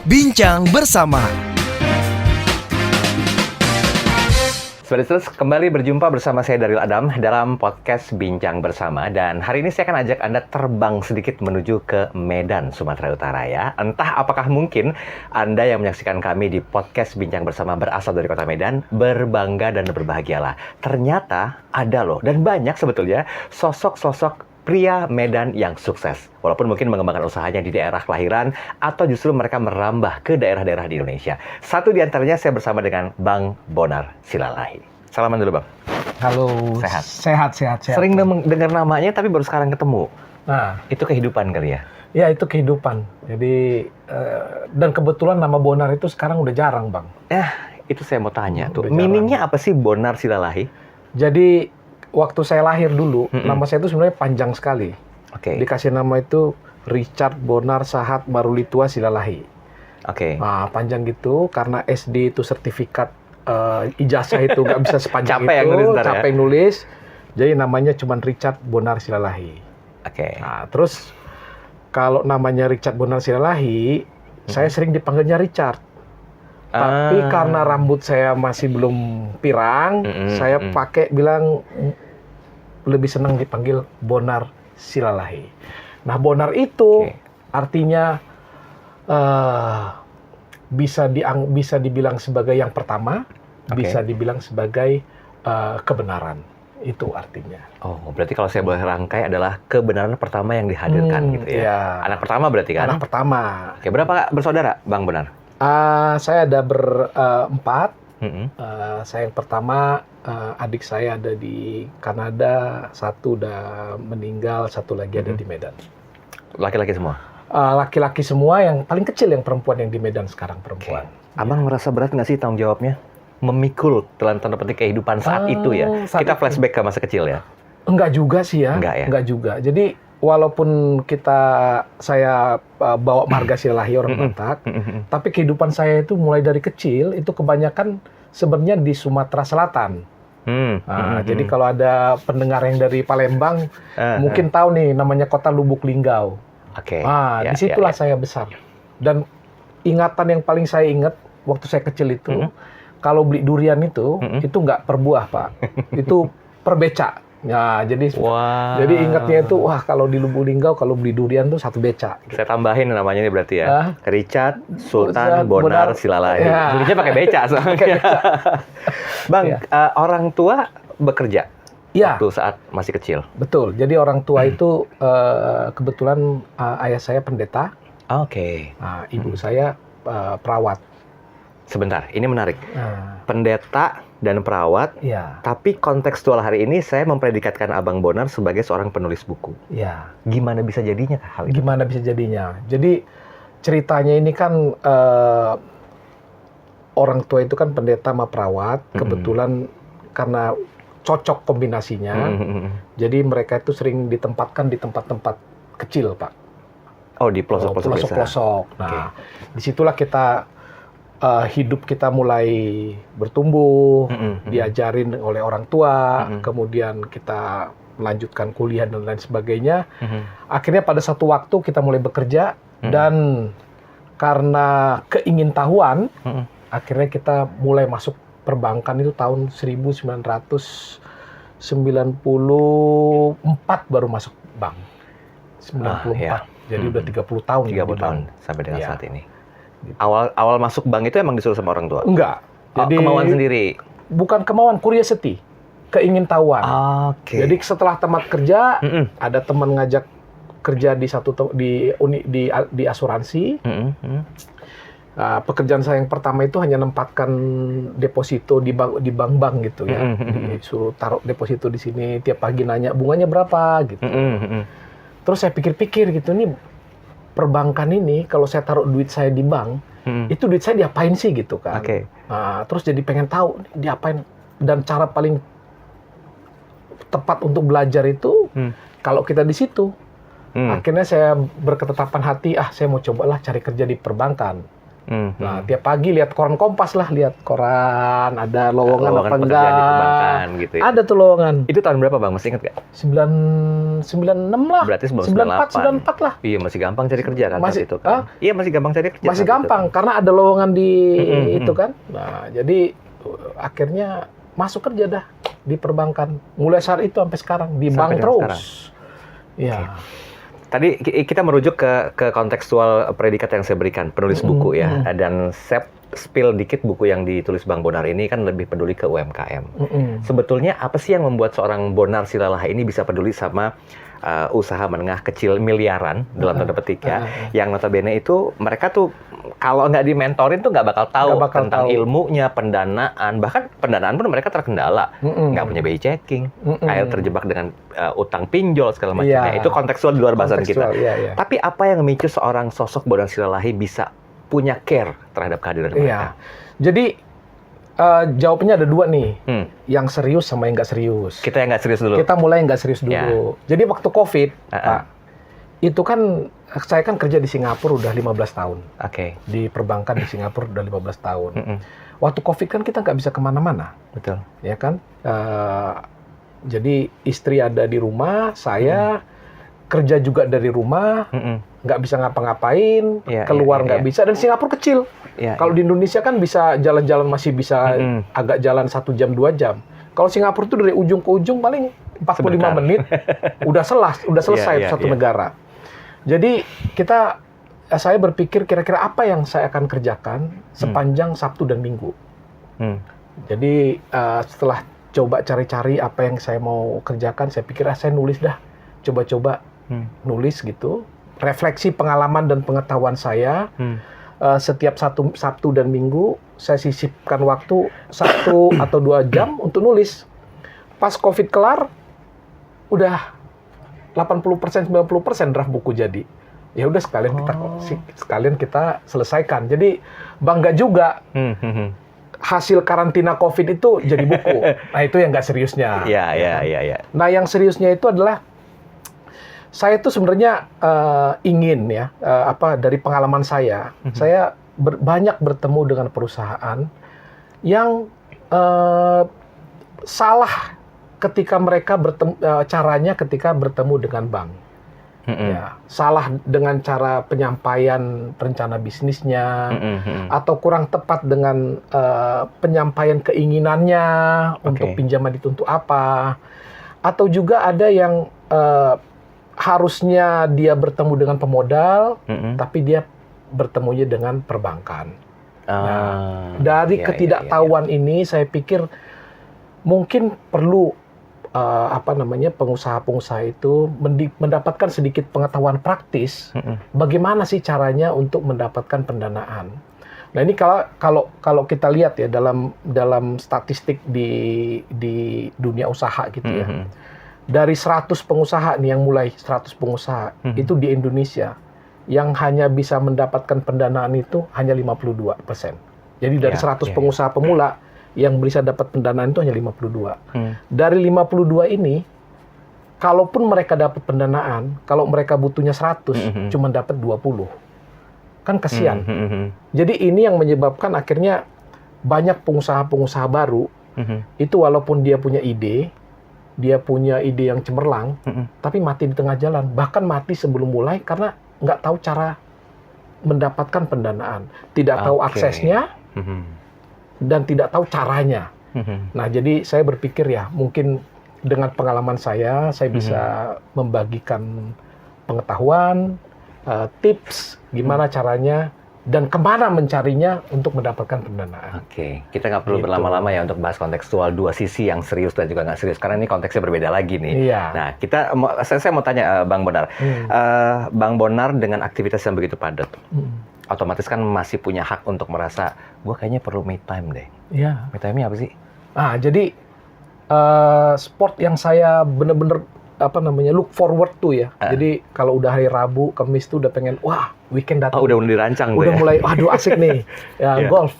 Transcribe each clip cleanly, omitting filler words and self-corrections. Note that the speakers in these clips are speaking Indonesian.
Bincang bersama. Sobat Listeners, kembali berjumpa bersama saya Daryl Adam dalam podcast Bincang Bersama. Dan hari ini saya akan ajak Anda terbang sedikit menuju ke Medan, Sumatera Utara ya. Entah apakah mungkin Anda yang menyaksikan kami di podcast Bincang Bersama berasal dari kota Medan, berbangga dan berbahagialah. Ternyata ada loh, dan banyak sebetulnya sosok-sosok pria Medan yang sukses. Walaupun mungkin mengembangkan usahanya di daerah kelahiran atau justru mereka merambah ke daerah-daerah di Indonesia. Satu di antaranya saya bersama dengan Bang Bonar Silalahi. Salaman dulu, Bang. Halo. Sehat. Sehat. Sering dengar namanya tapi baru sekarang ketemu. Nah, Itu kehidupan kali ya? ya itu kehidupan. Jadi, dan kebetulan nama Bonar itu sekarang udah jarang, Bang. Itu saya mau tanya tuh. Udah jarang. Meaningnya apa sih Bonar Silalahi? Jadi, waktu saya lahir dulu, nama saya itu sebenarnya panjang sekali. Oke. Dikasih nama itu Richard Bonar Sahat Marulitua Silalahi. Oke. Nah, panjang gitu karena SD itu sertifikat ijazah itu nggak bisa sepanjang Capek yang itu. nulis ntar ya? Capek nulis. Jadi namanya cuma Richard Bonar Silalahi. Oke. Nah, terus kalau namanya Richard Bonar Silalahi, saya sering dipanggilnya Richard. Tapi karena rambut saya masih belum pirang, saya pakai bilang lebih senang dipanggil Bonar Silalahi. Nah, Bonar itu artinya bisa dibilang sebagai yang pertama, bisa dibilang sebagai kebenaran. Itu artinya. Oh, berarti kalau saya boleh rangkai adalah kebenaran pertama yang dihadirkan gitu ya. Iya. Anak pertama berarti kan? Anak pertama. Oke, berapa bersaudara, Bang Bonar? Saya ada berempat. Mm-mm. Saya yang pertama, adik saya ada di Kanada, satu udah meninggal, satu lagi ada di Medan. Laki-laki semua? Laki-laki semua, yang paling kecil yang perempuan yang di Medan sekarang perempuan. Abang merasa berat nggak sih tanggung jawabnya? Memikul dalam tanda petik kehidupan saat itu ya? saat Kita itu. flashback ke masa kecil ya? Enggak juga sih ya. Enggak ya? juga. Jadi walaupun saya bawa marga Silalahi orang Batak, tapi kehidupan saya itu mulai dari kecil itu kebanyakan sebenarnya di Sumatera Selatan. Jadi kalau ada pendengar yang dari Palembang, mungkin tahu nih namanya kota Lubuk Linggau. Oke. Disitulah saya besar. Dan ingatan yang paling saya ingat waktu saya kecil itu, kalau beli durian itu nggak per buah, Pak. Itu per beca. Ya, jadi ingatnya itu, wah kalau di Lubuk Linggau kalau beli durian tuh satu beca. Saya tambahin namanya ini berarti ya. Richard Sultan Bonar Silalahi. Ya. Tulisnya pakai beca soalnya. Bang, orang tua bekerja Ya, waktu saat masih kecil? betul. Jadi orang tua itu kebetulan ayah saya pendeta, Oke. ibu saya perawat. Sebentar, ini menarik. Nah, Pendeta dan perawat, ya, tapi kontekstual hari ini saya mempredikatkan Abang Bonar sebagai seorang penulis buku. ya. Gimana bisa jadinya hal itu? Gimana bisa jadinya? Jadi ceritanya ini kan orang tua itu kan pendeta sama perawat. Kebetulan karena cocok kombinasinya, jadi mereka itu sering ditempatkan di tempat-tempat kecil, Pak. Oh, di pelosok-pelosok desa. Pelosok-pelosok. Nah, disitulah kita hidup kita mulai bertumbuh, diajarin oleh orang tua, kemudian kita melanjutkan kuliah dan lain sebagainya. Akhirnya pada satu waktu kita mulai bekerja, dan karena keingintahuan, akhirnya kita mulai masuk perbankan itu tahun 1994 baru masuk bank. 94. Jadi udah 30 tahun. 30 tahun sampai dengan saat ini. Awal masuk bank itu emang disuruh sama orang tua? Enggak. Jadi kemauan sendiri? Bukan kemauan, curiosity. Keingin-tahuan. Oke. Jadi setelah tamat kerja, ada teman ngajak kerja di asuransi. Pekerjaan saya yang pertama itu hanya nempatkan deposito di bank-bank gitu ya. Disuruh taruh deposito di sini, tiap pagi nanya bunganya berapa gitu. Terus saya pikir-pikir gitu, nih perbankan ini kalau saya taruh duit saya di bank, itu duit saya diapain sih gitu kan. Terus jadi pengen tahu diapain, dan cara paling tepat untuk belajar itu kalau kita di situ. Akhirnya saya berketetapan hati, saya mau cobalah cari kerja di perbankan. Nah, tiap pagi lihat koran Kompas lah, lihat koran, ada lowongan apa pekerjaan enggak. di perbankan gitu ya. Ada tuh lowongan. Itu tahun berapa Bang? Masih ingat nggak? 96 lah. Berarti sebelum 94 lah. Iya, masih gampang cari kerja kan Masih, saat itu kan. Iya, masih gampang cari kerja. Masih saat gampang itu, kan? karena ada lowongan di itu kan. Nah, jadi akhirnya masuk kerja dah di perbankan. Mulai saat itu sampai sekarang di Sampai bank dengan terus. sekarang. Iya. Tadi kita merujuk ke kontekstual predikat yang saya berikan, penulis buku ya. Dan saya spill dikit buku yang ditulis Bang Bonar ini kan lebih peduli ke UMKM. Sebetulnya apa sih yang membuat seorang Bonar Silalahi ini bisa peduli sama usaha menengah kecil miliaran dalam tanda petik ya, yang notabene itu mereka tuh kalau nggak dimentorin tuh nggak bakal tahu tentang ilmunya, pendanaan, bahkan pendanaan pun mereka terkendala, nggak punya BI checking, kayak terjebak dengan utang pinjol segala macamnya. Itu kontekstual di luar bahasan kita. Tapi apa yang memicu seorang sosok Bonar Silalahi bisa punya care terhadap kehadiran mereka? Jadi jawabannya ada dua nih, yang serius sama yang nggak serius. Kita yang nggak serius dulu. Kita mulai yang nggak serius dulu. Jadi waktu COVID, Pak, itu kan saya kan kerja di Singapura udah 15 tahun. Di perbankan di Singapura udah 15 tahun. Waktu COVID kan kita nggak bisa kemana-mana. Betul. Ya kan? Jadi istri ada di rumah, saya kerja juga dari rumah, nggak bisa ngapa-ngapain, keluar nggak bisa, dan Singapura kecil. Kalau di Indonesia kan bisa jalan-jalan masih bisa agak jalan 1 jam 2 jam. Kalau Singapura tuh dari ujung ke ujung paling 45 menit udah selesai satu negara. Jadi saya berpikir kira-kira apa yang saya akan kerjakan sepanjang Sabtu dan Minggu. Jadi setelah coba cari-cari apa yang saya mau kerjakan, saya pikir saya nulis dah, coba-coba nulis gitu, refleksi pengalaman dan pengetahuan saya. Setiap Sabtu dan Minggu saya sisipkan waktu 1 atau 2 jam untuk nulis. Pas COVID kelar, udah 80%, 90% draft buku jadi. Ya udah sekalian kita selesaikan. Jadi bangga juga. Hasil karantina COVID itu jadi buku. Nah, itu yang nggak seriusnya. Iya. Nah, yang seriusnya itu adalah saya tuh sebenarnya ingin ya, dari pengalaman saya banyak bertemu dengan perusahaan yang salah ketika mereka caranya ketika bertemu dengan bank. Ya, salah dengan cara penyampaian rencana bisnisnya, atau kurang tepat dengan penyampaian keinginannya untuk pinjaman itu untuk apa, atau juga ada yang harusnya dia bertemu dengan pemodal, tapi dia bertemunya dengan perbankan. Dari ketidaktahuan ini, saya pikir mungkin perlu pengusaha-pengusaha itu mendapatkan sedikit pengetahuan praktis, bagaimana sih caranya untuk mendapatkan pendanaan. Nah, ini kalau kita lihat ya dalam statistik di dunia usaha gitu ya. Dari 100 pengusaha nih, yang mulai 100 pengusaha, itu di Indonesia, yang hanya bisa mendapatkan pendanaan itu hanya 52%. Jadi dari 100 pengusaha pemula, yang bisa dapat pendanaan itu hanya 52. Dari 52 ini, kalaupun mereka dapat pendanaan, kalau mereka butuhnya 100, cuma dapat 20. Kan kasihan. Jadi ini yang menyebabkan akhirnya banyak pengusaha-pengusaha baru, itu walaupun dia punya ide yang cemerlang, tapi mati di tengah jalan. Bahkan mati sebelum mulai karena nggak tahu cara mendapatkan pendanaan. Tidak tahu aksesnya, dan tidak tahu caranya. Nah, jadi saya berpikir ya, mungkin dengan pengalaman saya bisa membagikan pengetahuan, tips, gimana caranya, dan kemana mencarinya untuk mendapatkan pendanaan. Kita nggak perlu berlama-lama ya untuk bahas kontekstual dua sisi yang serius dan juga nggak serius, karena ini konteksnya berbeda lagi nih. Nah, saya mau tanya Bang Bonar, Bang Bonar dengan aktivitas yang begitu padat, otomatis kan masih punya hak untuk merasa, gue kayaknya perlu me time deh. Me time-nya apa sih? Jadi sport yang saya bener-bener look forward tuh ya. Jadi kalau udah hari Rabu, Kamis tuh udah pengen, wah, weekend datang. Udah dirancang. Udah mulai, waduh asik nih. Golf.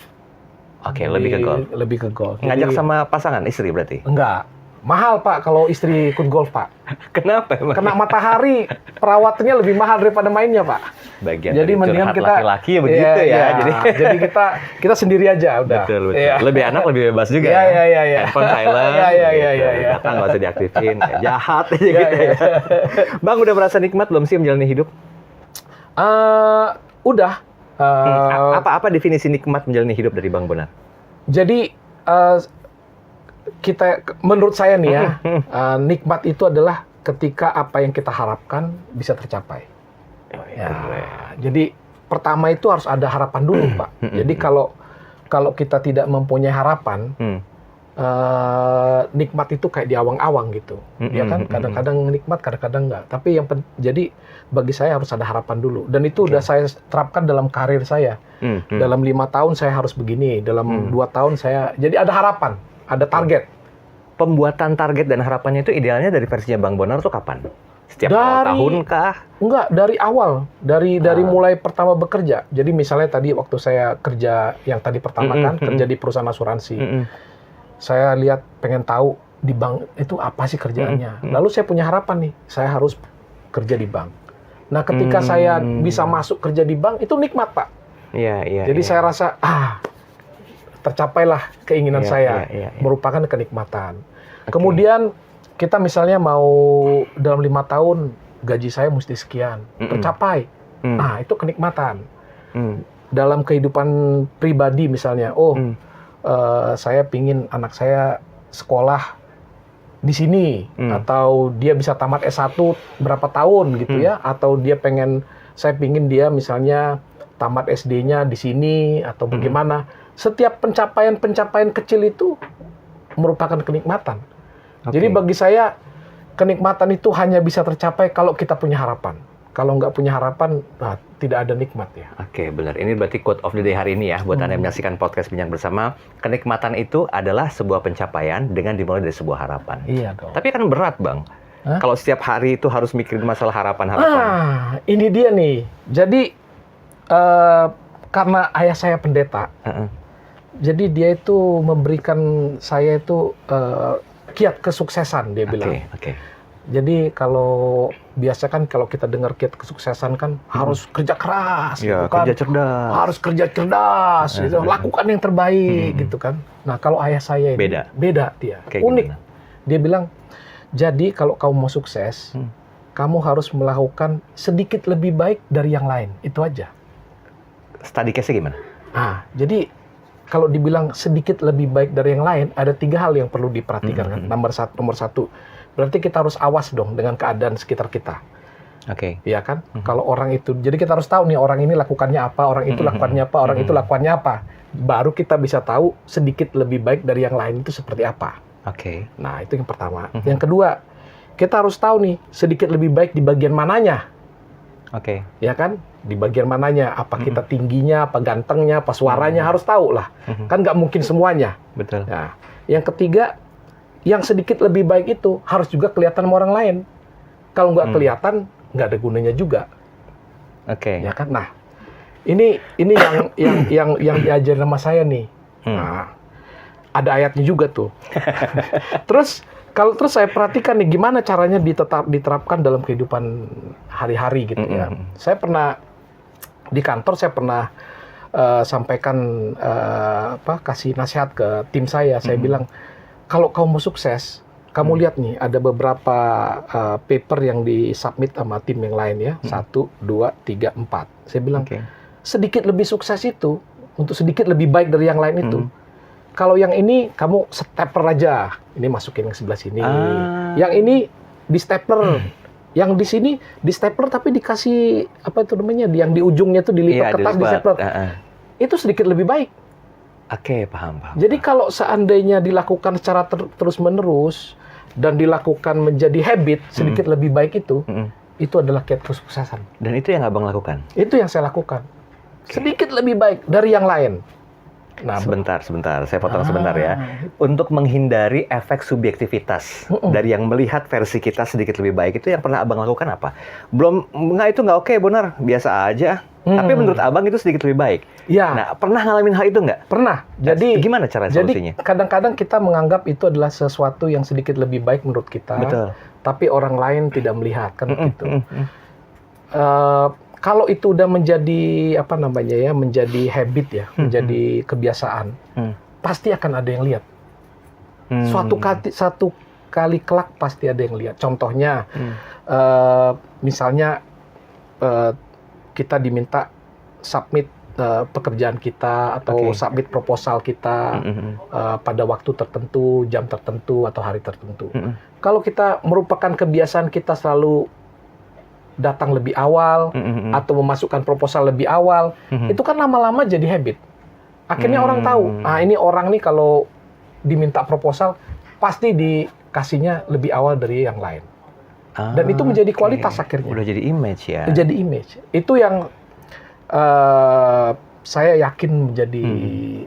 Lebih ke golf. Lebih ke golf. Ngajak sama pasangan, istri berarti? Enggak. Mahal, Pak, kalau istri ikut golf, Pak. Kenapa? Kena matahari, perawatannya lebih mahal daripada mainnya, Pak. Bagian Jadi dari mendingan curhat kita laki-laki ya begitu ya. Iya. Jadi kita sendiri aja udah. betul. Iya. Lebih enak, lebih bebas juga. Iya, ya. iya, iya. Handphone silent. Iya. Data nggak usah diaktifin. Kayak jahat aja Iya, gitu iya. ya. Bang, udah merasa nikmat belum sih menjalani hidup? Udah. Apa definisi nikmat menjalani hidup dari Bang Bonar? Jadi menurut saya nih ya, nikmat itu adalah ketika apa yang kita harapkan bisa tercapai. Ya, jadi pertama itu harus ada harapan dulu, Pak. Jadi kalau kita tidak mempunyai harapan, nikmat itu kayak di awang-awang gitu, ya kan? Kadang-kadang nikmat, kadang-kadang enggak. Tapi jadi bagi saya harus ada harapan dulu. Dan itu udah saya terapkan dalam karir saya. Dalam 5 tahun saya harus begini, dalam 2 tahun saya. Jadi ada harapan, ada target. Pembuatan target dan harapannya itu idealnya dari versinya Bang Bonar tuh kapan? Setiap awal tahun kah? Enggak, dari awal. Dari mulai pertama bekerja. Jadi misalnya tadi waktu saya kerja yang tadi pertama kan, kerja di perusahaan asuransi. Saya lihat, pengen tahu di bank itu apa sih kerjaannya. Lalu saya punya harapan nih, saya harus kerja di bank. Nah, ketika saya bisa masuk kerja di bank, itu nikmat, Pak. Iya. Jadi saya rasa, tercapailah keinginan saya, merupakan kenikmatan. Kemudian kita misalnya mau dalam 5 tahun gaji saya mesti sekian, tercapai. Nah, itu kenikmatan. Dalam kehidupan pribadi misalnya, saya pingin anak saya sekolah di sini, atau dia bisa tamat S1 berapa tahun gitu ya, atau saya pingin dia misalnya tamat SD-nya di sini atau bagaimana. Setiap pencapaian kecil itu merupakan kenikmatan. Jadi bagi saya, kenikmatan itu hanya bisa tercapai kalau kita punya harapan. Kalau nggak punya harapan, tidak ada nikmat ya. Oke, benar. Ini berarti quote of the day hari ini ya, buat Anda yang menyaksikan podcast Bincang Bersama. Kenikmatan itu adalah sebuah pencapaian dengan dimulai dari sebuah harapan. Iya dong. Tapi kan berat, Bang. Kalau setiap hari itu harus mikirin masalah harapan-harapan. Ini dia nih. Jadi, karena ayah saya pendeta, jadi dia itu memberikan saya itu kiat kesuksesan, dia bilang. Jadi kalau biasa kan kalau kita dengar kiat kesuksesan kan harus kerja keras, gitu kan. Kerja cerdas. Harus kerja cerdas, gitu. Lakukan yang terbaik, gitu kan. Nah, kalau ayah saya ini beda dia. Unik. Gimana? Dia bilang, jadi kalau kamu mau sukses, kamu harus melakukan sedikit lebih baik dari yang lain. Itu aja. Study case-nya gimana? Jadi kalau dibilang sedikit lebih baik dari yang lain, ada 3 hal yang perlu diperhatikan. Kan? Nomor satu, berarti kita harus awas dong dengan keadaan sekitar kita. Iya kan? Kalau orang itu, jadi kita harus tahu nih orang ini lakukannya apa, orang itu lakukannya apa, orang itu lakukannya apa. Baru kita bisa tahu sedikit lebih baik dari yang lain itu seperti apa. Nah, itu yang pertama. Yang kedua, kita harus tahu nih sedikit lebih baik di bagian mananya. Ya kan? Di bagian mananya, apa kita tingginya, apa gantengnya, apa suaranya, harus tahu lah. Kan nggak mungkin semuanya. Betul. Nah, yang ketiga, yang sedikit lebih baik itu harus juga kelihatan sama orang lain. Kalau nggak kelihatan, nggak ada gunanya juga. Ya kan? Nah, ini yang diajarin sama saya nih. Nah, ada ayatnya juga tuh. Terus saya perhatikan nih gimana caranya diterapkan dalam kehidupan hari-hari gitu ya. Saya pernah di kantor, saya pernah sampaikan kasih nasihat ke tim saya. Saya bilang, kalau kamu mau sukses, kamu lihat nih ada beberapa paper yang disubmit sama tim yang lain ya. 1, 2, 3, 4. Saya bilang, sedikit lebih sukses itu, untuk sedikit lebih baik dari yang lain itu, kalau yang ini kamu stapler aja, ini masukin ke sebelah sini. Yang ini di stapler, yang di sini di stapler tapi dikasih apa itu namanya, yang di ujungnya tuh dilipat kertas di stapler. Itu sedikit lebih baik. Paham. Jadi kalau seandainya dilakukan secara terus-menerus dan dilakukan menjadi habit, sedikit lebih baik itu adalah kiat kesuksesan. Dan itu yang Abang lakukan? Itu yang saya lakukan. Sedikit lebih baik dari yang lain. Nah, sebentar, saya potong sebentar ya. Untuk menghindari efek subjektivitas dari yang melihat versi kita sedikit lebih baik, itu yang pernah Abang lakukan apa? Itu nggak oke, Bonar, biasa aja. Tapi menurut Abang itu sedikit lebih baik. Ya. Nah, pernah ngalamin hal itu nggak? Pernah. Jadi gimana cara solusinya? Jadi kadang-kadang kita menganggap itu adalah sesuatu yang sedikit lebih baik menurut kita. Betul. Tapi orang lain tidak melihat kan begitu. kalau itu udah menjadi apa namanya ya, menjadi habit ya, menjadi kebiasaan, pasti akan ada yang lihat. Satu kali kelak pasti ada yang lihat. Contohnya, misalnya kita diminta submit pekerjaan kita atau submit proposal kita pada waktu tertentu, jam tertentu atau hari tertentu. Kalau kita merupakan kebiasaan kita selalu datang lebih awal atau memasukkan proposal lebih awal, itu kan lama-lama jadi habit. Akhirnya orang tahu, ini orang nih kalau diminta proposal pasti dikasihnya lebih awal dari yang lain. Dan itu menjadi kualitas akhirnya. Udah jadi image ya. Jadi image. Itu yang saya yakin menjadi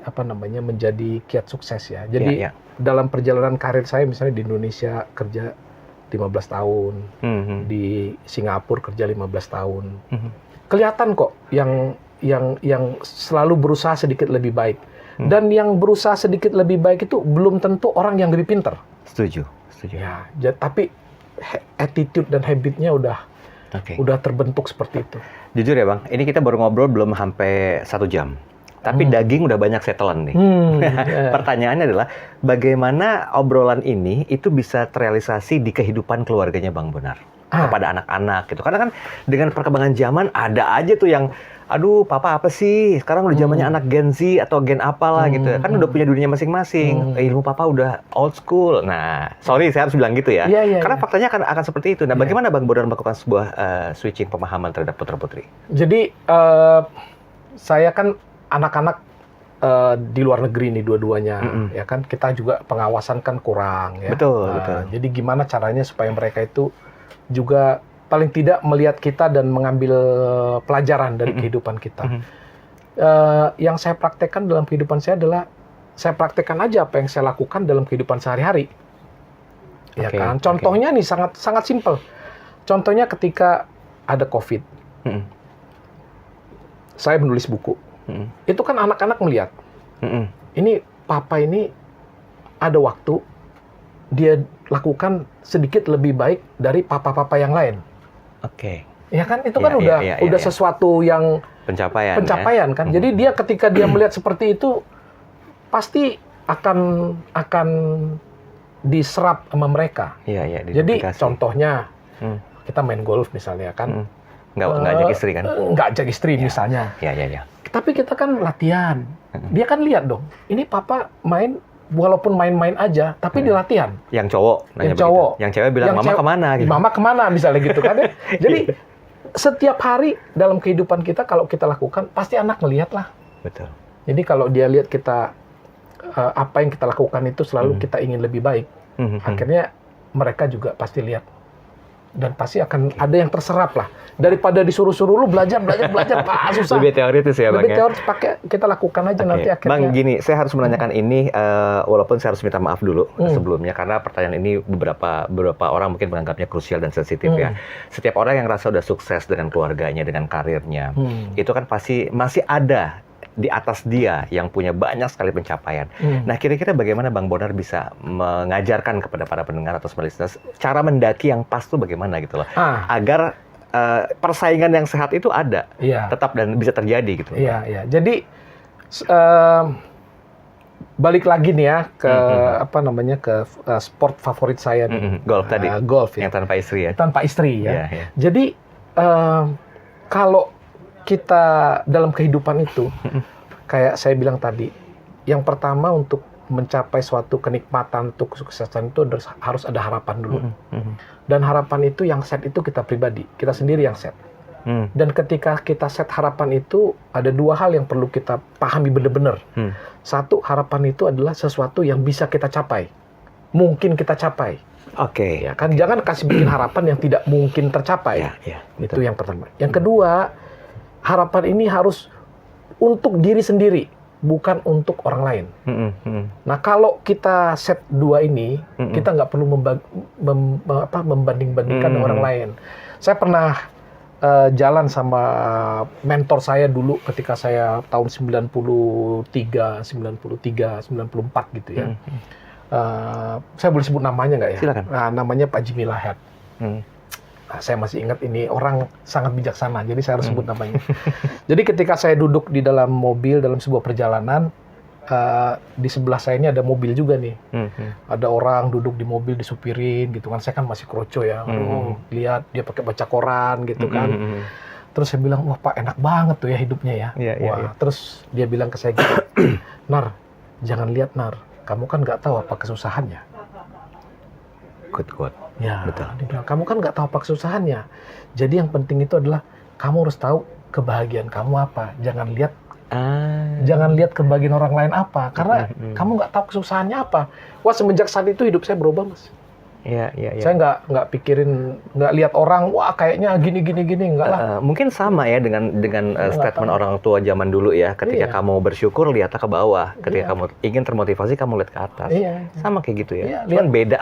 apa namanya, menjadi kiat sukses ya. Jadi dalam perjalanan karir saya misalnya di Indonesia kerja 15 tahun, di Singapura kerja 15 tahun. Kelihatan kok yang selalu berusaha sedikit lebih baik. Dan yang berusaha sedikit lebih baik itu belum tentu orang yang lebih pintar. Setuju. Ya, tapi attitude dan habitnya udah terbentuk seperti itu. Jujur ya Bang, ini kita baru ngobrol belum sampai 1 jam. Tapi daging udah banyak setelan nih. Pertanyaannya adalah, bagaimana obrolan ini itu bisa terrealisasi di kehidupan keluarganya Bang Bonar? Kepada anak-anak gitu. Karena kan dengan perkembangan zaman ada aja tuh yang, aduh papa apa sih? Sekarang udah zamannya anak Gen Z atau Gen apalah gitu. Kan udah punya dunia masing-masing. Ilmu papa udah old school. Nah, sorry saya harus bilang gitu ya. Karena faktanya akan seperti itu. Nah, bagaimana Bang Bonar melakukan sebuah switching pemahaman terhadap putra-putri? Jadi, saya kan anak-anak di luar negeri nih dua-duanya, ya kan, kita juga pengawasan kan kurang ya. Betul. Jadi gimana caranya supaya mereka itu juga paling tidak melihat kita dan mengambil pelajaran dari kehidupan kita. Yang saya praktekkan dalam kehidupan saya adalah saya praktekkan aja apa yang saya lakukan dalam kehidupan sehari-hari. Ya kan. Contohnya nih sangat simpel. Contohnya ketika ada COVID, saya menulis buku. Itu kan anak-anak melihat, ini papa ini ada waktu dia lakukan sedikit lebih baik dari papa-papa yang lain. Ya kan, itu kan udah sesuatu yang pencapaian kan. Jadi dia ketika dia melihat seperti itu pasti akan diserap sama mereka. Jadi contohnya kita main golf misalnya kan. Nggak ajak istri kan? Nggak ajak istri misalnya. Tapi kita kan latihan. Dia kan lihat dong, ini papa main, walaupun main-main aja, tapi di latihan. Yang cowok nanya begitu. Yang cewek bilang, mama kemana? Gitu. Mama kemana misalnya gitu kan. Jadi setiap hari dalam kehidupan kita kalau kita lakukan, pasti anak ngelihat lah. Betul. Jadi kalau dia lihat kita, apa yang kita lakukan itu selalu kita ingin lebih baik. Akhirnya mereka juga pasti lihat. Dan pasti akan ada yang terserap lah. Daripada disuruh-suruh lu belajar, susah. Lebih teoritis ya Bang. Lebih teoritis, kita lakukan aja nanti akhirnya. Bang, gini, saya harus menanyakan ini, walaupun saya harus minta maaf dulu sebelumnya, karena pertanyaan ini beberapa orang mungkin menganggapnya krusial dan sensitif ya. Setiap orang yang rasa udah sukses dengan keluarganya, dengan karirnya, itu kan pasti masih ada di atas dia yang punya banyak sekali pencapaian. Nah, kira-kira bagaimana Bang Bonar bisa mengajarkan kepada para pendengar atau listeners cara mendaki yang pas tuh bagaimana gitu loh, agar persaingan yang sehat itu ada, tetap dan bisa terjadi gitu. Iya. Jadi balik lagi nih ya ke apa namanya, ke sport favorit saya nih. Golf tadi. Golf ya. Yang tanpa istri ya. Tanpa istri ya. Jadi kalau kita dalam kehidupan itu, kayak saya bilang tadi, yang pertama untuk mencapai suatu kenikmatan, untuk kesuksesan itu harus ada harapan dulu. Dan harapan itu yang set itu kita pribadi, kita sendiri yang set. Dan ketika kita set harapan itu, ada 2 hal yang perlu kita pahami benar-benar. Satu, harapan itu adalah sesuatu yang bisa kita capai. Mungkin kita capai. Ya kan, jangan kasih bikin harapan yang tidak mungkin tercapai. Itu yang pertama. Yang kedua, harapan ini harus untuk diri sendiri, bukan untuk orang lain. Nah, kalau kita set 2 ini, kita nggak perlu membanding-bandingkan dengan orang lain. Saya pernah jalan sama mentor saya dulu ketika saya tahun 93, 94 gitu ya. Saya boleh sebut namanya nggak ya? Silakan. Nah, namanya Pak Jimmy Lahat. Nah, saya masih ingat ini orang sangat bijaksana, jadi saya harus sebut namanya. Jadi ketika saya duduk di dalam mobil dalam sebuah perjalanan, di sebelah saya ini ada mobil juga nih. Ada orang duduk di mobil disupirin gitu kan. Saya kan masih kroco ya. Lihat dia pakai baca koran gitu kan. Terus saya bilang, wah Pak enak banget tuh ya hidupnya ya. Wah, terus dia bilang ke saya gitu, Nar, jangan lihat Nar, kamu kan nggak tahu apa kesusahannya. Good. Ya, betul. dia bilang, kamu kan nggak tahu apa kesusahannya. Jadi yang penting itu adalah kamu harus tahu kebahagiaan kamu apa. Jangan lihat kebahagiaan orang lain apa, karena kamu nggak tahu kesusahannya apa. Wah, semenjak saat itu hidup saya berubah, Mas. Iya. Saya nggak pikirin, nggak lihat orang, wah kayaknya gini, nggak lah. Mungkin sama ya dengan statement orang tua zaman dulu ya. Ketika kamu bersyukur, lihatlah ke bawah. Ketika kamu ingin termotivasi, kamu lihat ke atas. Sama kayak gitu ya. Cuman beda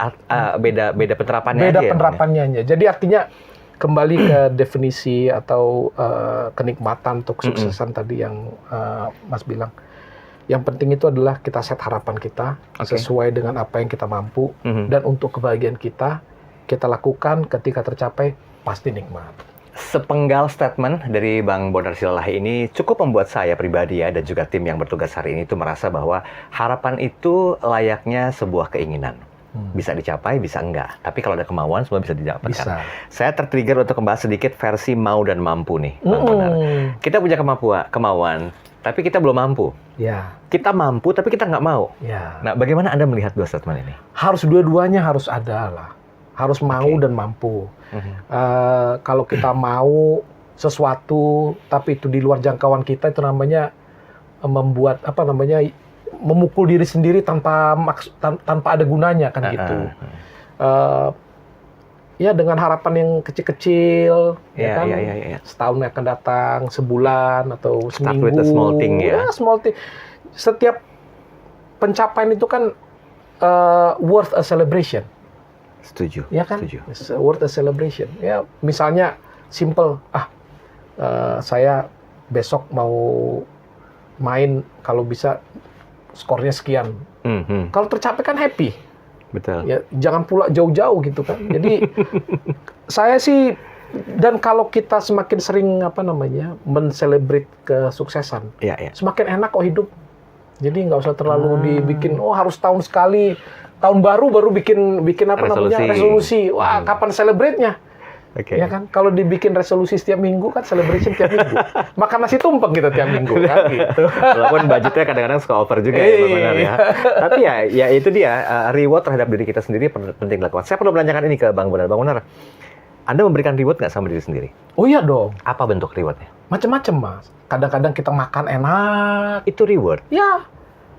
penerapannya Beda aja. penerapannya aja. Jadi artinya kembali ke definisi atau kenikmatan atau kesuksesan tadi yang Mas bilang. Yang penting itu adalah kita set harapan kita sesuai dengan apa yang kita mampu, dan untuk kebahagiaan kita lakukan, ketika tercapai pasti nikmat. Sepenggal statement dari Bang Bonar Silalahi ini cukup membuat saya pribadi ya, dan juga tim yang bertugas hari ini itu merasa bahwa harapan itu layaknya sebuah keinginan. Bisa dicapai, bisa enggak. Tapi kalau ada kemauan, semua bisa didapatkan. Bisa. Saya tertrigger untuk membahas sedikit versi mau dan mampu nih, Bang Bonar. Kita punya kemauan, tapi kita belum mampu. Ya. Kita mampu, tapi kita nggak mau. Ya. Nah, bagaimana Anda melihat dua statement ini? Harus dua-duanya harus ada lah. Harus mau dan mampu. Kalau kita mau sesuatu, tapi itu di luar jangkauan kita, itu namanya membuat memukul diri sendiri tanpa ada gunanya kan gitu. Ya dengan harapan yang kecil-kecil, kan? Setahun yang akan datang, sebulan atau seminggu. Start with a small thing ya. Small thing. Setiap pencapaian itu kan worth a celebration. Setuju. Ya kan? Setuju. It's worth a celebration. Ya misalnya simple, saya besok mau main kalau bisa skornya sekian. Kalau tercapai kan happy. Betul. Ya, jangan pula jauh-jauh gitu kan. Jadi saya sih, dan kalau kita semakin sering men-celebrate kesuksesan, semakin enak kok hidup. Jadi nggak usah terlalu dibikin harus tahun sekali, tahun baru bikin resolusi. Wah, kapan celebrate-nya? Ya kan, kalau dibikin resolusi setiap minggu kan celebration tiap minggu. Makan nasi tumpeng kita tiap minggu kan gitu. Walaupun budgetnya kadang-kadang suka over juga ya, Bang Bonar ya. Tapi ya itu dia, reward terhadap diri kita sendiri penting dilakukan. Saya perlu menanyakan ini ke Bang Bonar. Bang Bonar, Anda memberikan reward nggak sama diri sendiri? Oh iya dong. Apa bentuk rewardnya? Macam-macam, Mas. Kadang-kadang kita makan enak. Itu reward? Ya.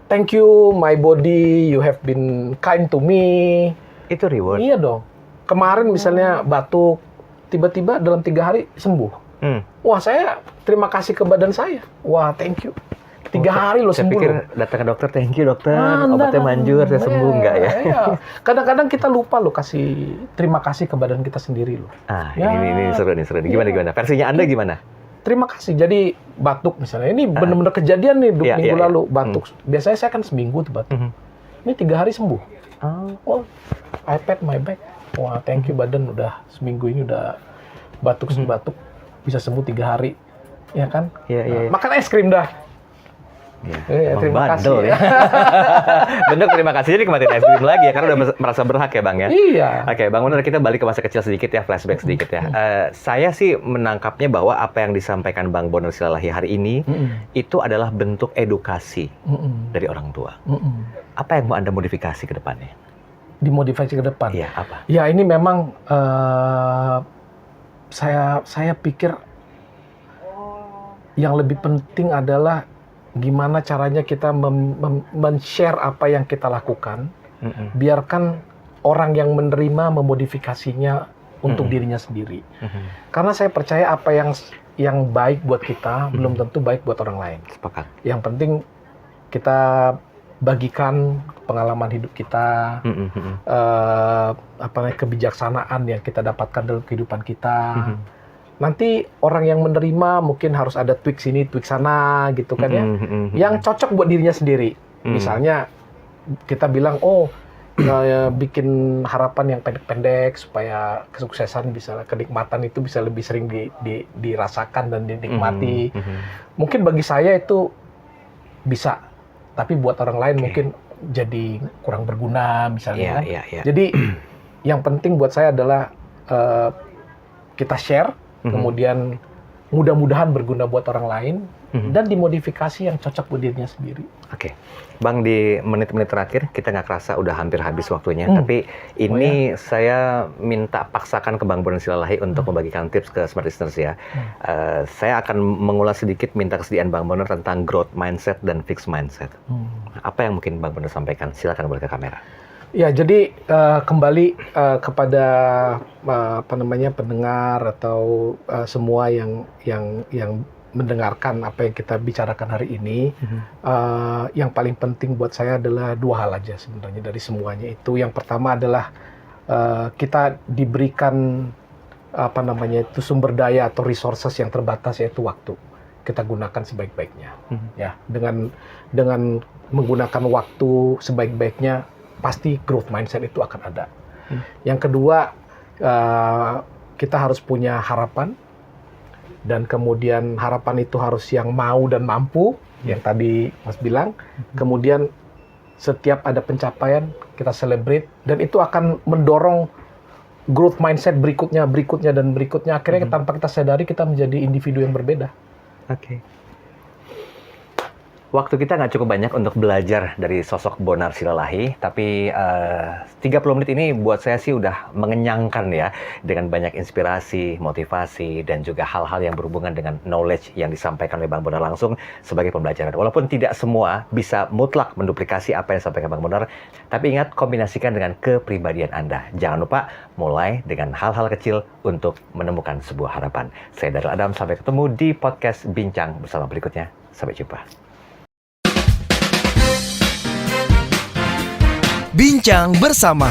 Thank you, my body. You have been kind to me. Itu reward? Iya dong. Kemarin misalnya batuk, tiba-tiba dalam 3 hari sembuh. Wah, saya terima kasih ke badan saya. Wah, thank you. 3 hari loh sembuh. Saya pikir datang ke dokter, thank you dokter, obatnya manjur, saya sembuh enggak ya? Kadang-kadang kita lupa loh kasih terima kasih ke badan kita sendiri loh. Ini seru nih. Gimana? Versinya Anda gimana? Terima kasih. Jadi batuk misalnya, ini benar-benar kejadian nih minggu lalu batuk. Biasanya saya kan seminggu tuh batuk. Ini 3 hari sembuh. Oh, I pat my back. Wah, thank you badan, udah seminggu ini udah batuk bisa sembuh 3 hari, ya kan? Makan es krim dah. Terima kasih. Ya. Bentuk terima kasih, jadi kemarin es krim lagi ya, karena udah merasa berhak ya Bang ya. Iya. Oke, Bang Bonar, kita balik ke masa kecil sedikit ya, flashback sedikit ya. Saya sih menangkapnya bahwa apa yang disampaikan Bang Bonar Silalahi hari ini itu adalah bentuk edukasi dari orang tua. Apa yang mau Anda modifikasi ke depannya? Dimodifikasi ke depan? Iya, apa? Ya ini memang saya pikir yang lebih penting adalah gimana caranya kita men-share apa yang kita lakukan. Biarkan orang yang menerima memodifikasinya untuk dirinya sendiri. Karena saya percaya apa yang baik buat kita belum tentu baik buat orang lain. Sepakat. Yang penting kita bagikan pengalaman hidup kita, kebijaksanaan yang kita dapatkan dalam kehidupan kita. Nanti orang yang menerima mungkin harus ada tweak sini, tweak sana, gitu kan ya. Yang cocok buat dirinya sendiri. Misalnya kita bilang, bikin harapan yang pendek-pendek supaya kesuksesan kenikmatan itu bisa lebih sering dirasakan dan dinikmati. Mungkin bagi saya itu bisa, tapi buat orang lain mungkin jadi kurang berguna misalnya. Jadi yang penting buat saya adalah kita share, kemudian mudah-mudahan berguna buat orang lain, dan dimodifikasi yang cocok buat dirinya sendiri. Oke. Bang, di menit-menit terakhir, kita nggak kerasa udah hampir habis waktunya. Tapi ini saya minta paksakan ke Bang Bondan Silalahi untuk membagikan tips ke Smart Listeners ya. Saya akan mengulas sedikit, minta kesediaan Bang Bondan tentang growth mindset dan fixed mindset. Apa yang mungkin Bang Bondan sampaikan? Silakan boleh ke kamera. Ya, jadi kembali kepada pendengar atau semua yang mendengarkan apa yang kita bicarakan hari ini. Yang paling penting buat saya adalah dua hal aja sebenarnya dari semuanya itu. Yang pertama adalah kita diberikan sumber daya atau resources yang terbatas, yaitu waktu. Kita gunakan sebaik-baiknya. Ya, dengan menggunakan waktu sebaik-baiknya, pasti growth mindset itu akan ada. Yang kedua, kita harus punya harapan, dan kemudian harapan itu harus yang mau dan mampu, yang tadi Mas bilang. Kemudian setiap ada pencapaian, kita celebrate, dan itu akan mendorong growth mindset berikutnya, dan berikutnya. Akhirnya tanpa kita sadari, kita menjadi individu yang berbeda. Oke. Waktu kita nggak cukup banyak untuk belajar dari sosok Bonar Silalahi, tapi 30 menit ini buat saya sih udah mengenyangkan ya, dengan banyak inspirasi, motivasi, dan juga hal-hal yang berhubungan dengan knowledge yang disampaikan oleh Bang Bonar langsung sebagai pembelajaran. Walaupun tidak semua bisa mutlak menduplikasi apa yang disampaikan Bang Bonar, tapi ingat, kombinasikan dengan kepribadian Anda. Jangan lupa mulai dengan hal-hal kecil untuk menemukan sebuah harapan. Saya Daryl Adam, sampai ketemu di podcast Bincang Bersama berikutnya. Sampai jumpa. Bincang Bersama.